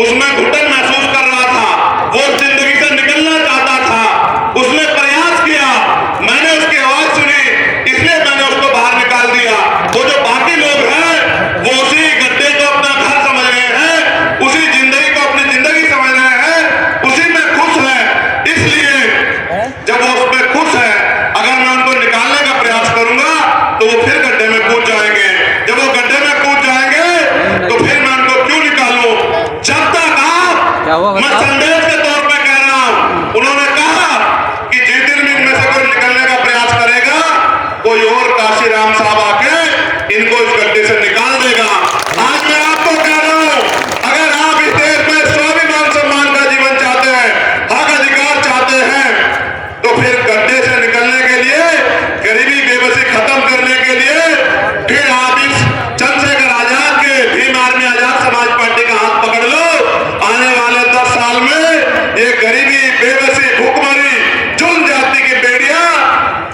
उसमें घुटन महसूस कर रहा था, वो उस जिंदगी से निकलना चाहता था, उसने प्रयास किया, मैंने उसकी आवाज सुनी, इसलिए मैंने उसको बाहर निकाल दिया। वो जो बाकी लोग हैं वो उसी गड्ढे को अपना घर समझ रहे हैं, उसी जिंदगी को अपनी जिंदगी समझ रहे हैं, उसी में खुश है। इसलिए जब वो उसमें खुश है, अगर मैं उनको निकालने का प्रयास करूंगा तो वो फिर गड्ढे में कूद जाएंगे। जब वो गड्ढे में कूद जाएंगे तो फिर मैं उनको क्यों निकालूं? जब तक आप, मैं संदेश के तौर पे कह रहा हूं, उन्होंने कहा कि जिस दिन इनमें से कोई निकलने का प्रयास करेगा, कोई और काशीराम साहब आके इनको इस गड्ढे से निकाल देगा। आज मैं आपको कह रहा हूं, अगर आप इस देश में स्वाभिमान सम्मान का जीवन चाहते हैं, हक अधिकार चाहते हैं, तो फिर गड्ढे से निकलने के लिए, गरीबी बेबसी खत्म करने के लिए, फिर आप इस चंद्रशेखर आजाद के भीम आर्मी आजाद समाज पार्टी का हाथ पकड़ लो। आने वाले 10 साल में ये गरीबी बेबसी भूखमरी जुल्म जाति की बेड़ियां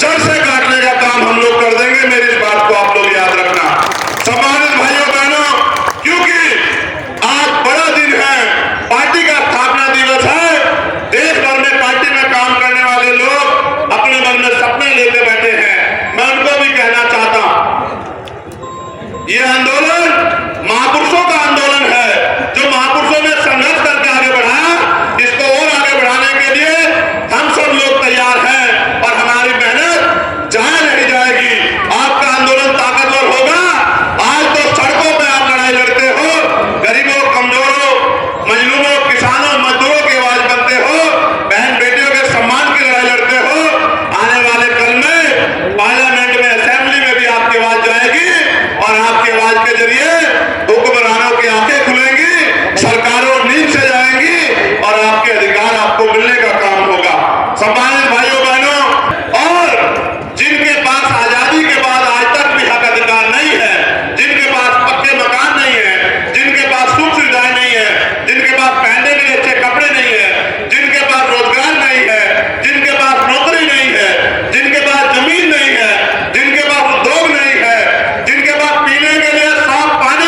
जड़ से काटने का काम हम लोग कर देंगे। मेरी इस बात को आप लोग याद रखना। सम्मानित भाइयों बहनों, क्योंकि आज बड़ा दिन है, पार्टी का स्थापना दिवस है, देश भर में पार्टी में काम करने वाले लोग अपने मन में सपने लेते बैठे हैं। मैं उनको भी कहना चाहता हूं, ये आंदोलन महापुरुषों का आंदोलन है, जो महापुरुषों ने संघर्ष करके आगे बढ़ाया। इसको और आगे बढ़ाने के लिए हम सब लोग तैयार हैं और हमारी मेहनत जाया नहीं जाएगी। आपका आंदोलन ताकतवर होगा। आज तो सड़कों पे आप लड़ाई लड़ते हो, गरीबों, कमजोरों, मजलूमों, किसानों, मजदूरों की आवाज बनते हो, बहन बेटियों के सम्मान की लड़ाई लड़ते हो। आने वाले कल में पार्लियामेंट में, असेंबली में भी आपकी आवाज जाएगी और आपकी आवाज के जरिए हुक्मरानों की आंखें खुलेंगी, सरकारों नींद से जाएंगी और आपके अधिकार आपको मिलने का काम होगा। सम्मानित भाइयों बहनों, और जिनके पास आजादी के बाद आज तक भी हक अधिकार नहीं है, जिनके पास पक्के मकान नहीं है, जिनके पास सुख सुविधाएं नहीं है, जिनके पास पहनने के लिए अच्छे कपड़े नहीं है, जिनके पास रोजगार नहीं है, जिनके पास नौकरी नहीं है, जिनके पास जमीन नहीं है, जिनके पास उद्योग नहीं है, जिनके पास पीने के लिए साफ पानी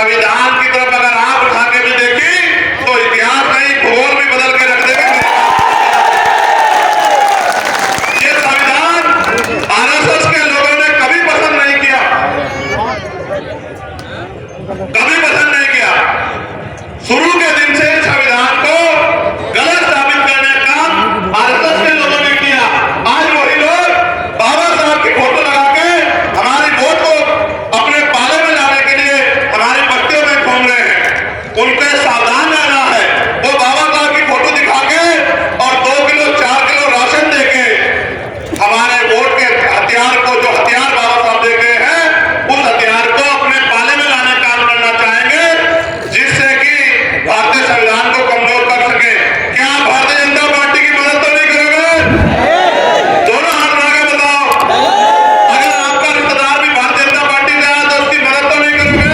संविधान की तरफ अगर आंख उठा के भी देखी तो इतिहास नहीं, भूगोल भी बदल के रख देंगे। ये संविधान आरएसएस के लोगों ने कभी पसंद नहीं किया, कभी पसंद नहीं किया। शुरू के दिन से संविधान को गलत साबित करने का काम आरएसएस के लोगों ने किया। आज वही लोग बाबा साहब की फोटो लगा के हमारी वोट को अपने पाले में लाने के लिए हमारी बस्तियों में घूम रहे हैं। उनके सावधान रहना है। वो बाबा साहब की फोटो दिखा के और 2 किलो 4 किलो राशन दे के हमारे वोट के हथियार को, जो हथियार बाबा साहब दे गए हैं, उस हथियार को अपने पाले में लाने का काम करना चाहेंगे, जिससे कि भारतीय संविधान को कमजोर कर सके। क्या भारतीय जनता पार्टी की मदद तो नहीं करोगे? दोनों हाथ उठा के बताओ। अगर आपका रिश्तेदार भी भारतीय जनता पार्टी से आया तो उसकी मदद तो नहीं करोगे?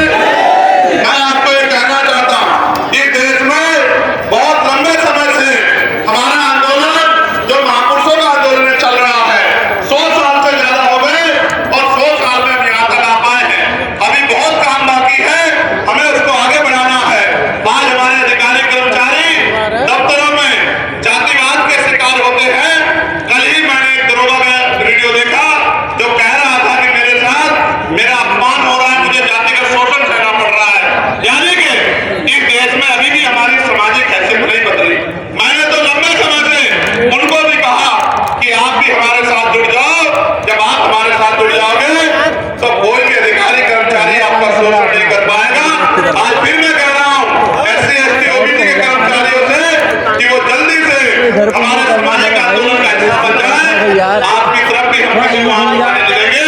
मैं आपको ये कहना चाहता हूं कि देश में बहुत लंबे समय से हमारा आंदोलन, जो महापुरुषों का आंदोलन चल रहा है, 100 साल से ज्यादा हो गए और 100 साल में हम यहाँ तक आ पाए हैं। अभी बहुत काम बाकी है, हमें उसको आगे बढ़ाना है। आज हमारे अधिकारी कर्मचारी दफ्तरों में जातिवाद के शिकार होते हैं। कल ही मैंने एक दरोगा का वीडियो देखा जो कह रहा था कि मेरे साथ मेरा अपमान हो रहा है, मुझे जातिगत शोषण सहना पड़ रहा है। यानी कि इस देश में अभी भी हमारी सामाजिक हैसियत नहीं बदली। मैंने तो लंबे समय से उनको भी कहा कि आप भी हमारे साथ जुड़ जाओ। जब आप हमारे साथ जुड़ जाओगे तो कोई भी अधिकारी कर्मचारी आपका शोषण नहीं कर पाएगा। आज फिर मैं कह रहा हूँ SC ST OBC के कर्मचारियों से कि वो जल्दी से हमारे सामाजिक आंदोलन का हिस्सा बन जाए। आपकी तरफ भी हम किसी को आंख उठाने देंगे,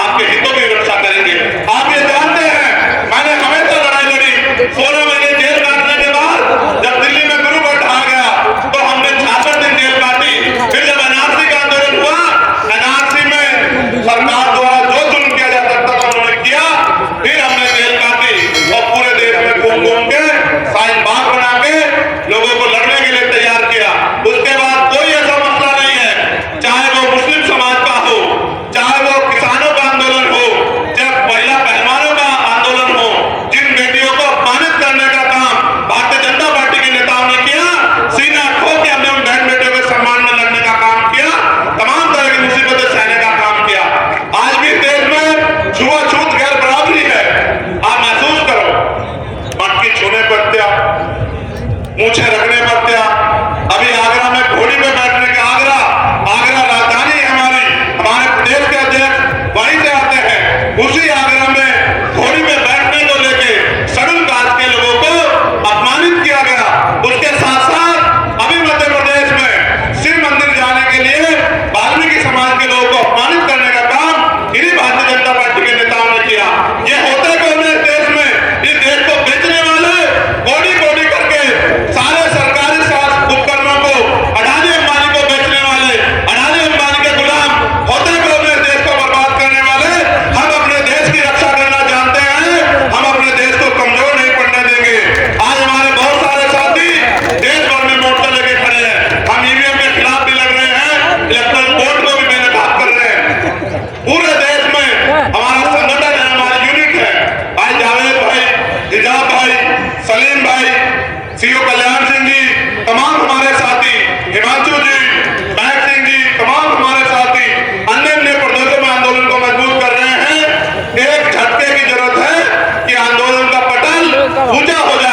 आपके हितों की रक्षा करेंगे। आप ये जानते हैं मैंने हमेशा लड़ाई लड़ी। 16 महीने जेल काटने के बाद जब दिल्ली में गुरु बैठा गया तो हमने 66 दिन जेल काटी। फिर जब NRC का आंदोलन हुआ, NRC में सरकार द्वारा जो जुल्म किया जा सकता था उन्होंने किया। फिर हमने जेल काटी और पूरे देश में घूम घूम के साइन बाग बना के लोगों को लड़ने के लिए तैयार किया। उसके बाद कोई ऐसा मसला नहीं है, चाहे वो मुस्लिम समाज का हो, चाहे वो किसानों का आंदोलन हो, चाहे महिला पहलवानों का आंदोलन हो, जिन बेटियों को अपमानित करने का काम भारतीय जनता पार्टी के नेताओं ने किया, सीना ठोक के हमने उन बहन बेटियों के सम्मान में लड़ने का काम किया, तमाम तरह की मुसीबतें सहने का काम किया। आज भी देश में छुआछूत गैर बराबरी है। आप महसूस करो, मटकी छूने पर त्याग, मूछे रखने पर त्याग। अभी आगरा में घोड़ी में बैठने का आगरा राजधानी है हमारे प्रदेश के अध्यक्ष वहीं से आते हैं। उसी आगरा में घोड़ी में बैठने को लेके शेड्यूल कास्ट के लोगों को अपमानित किया गया। उसके साथ साथ अभी मध्य प्रदेश में शिव मंदिर जाने के लिए वाल्मीकि समाज के लोगों को अपमानित करने का काम इन्हीं भारतीय जनता पार्टी के नेताओं ने किया। ये होता कौन है इस देश में? इस देश को बेचने वाले कोड़ी कोड़ी करके सारे सरकारी उपकरणों को अडानी अंबानी को बेचने वाले, अडानी अंबानी के गुलाम होते कौन है? देश को बर्बाद करने वाले। हम अपने देश की रक्षा करना जानते हैं, हम अपने देश को कमजोर नहीं पड़ने देंगे। आज हमारे बहुत सारे साथी देश भर में मोर्चा लेके खड़े हैं। हम EVM के खिलाफ भी लड़ रहे हैं, इलेक्ट्रल बोर्ड को भी बेनकाब कर रहे हैं। पूरे देश में हमारा संगठन है, हमारी यूनिट है। भाई जावेद भाई, हिजाब भाई, सलीम भाई, CO कल्याण सिंह जी, तमाम हमारे साथी, हिमांशु जी, महक सिंह जी, तमाम हमारे साथी अन्य अन्य प्रदेशों में आंदोलन को मजबूत कर रहे हैं। एक झटके की जरूरत है कि आंदोलन का पटल ऊंचा हो जाए।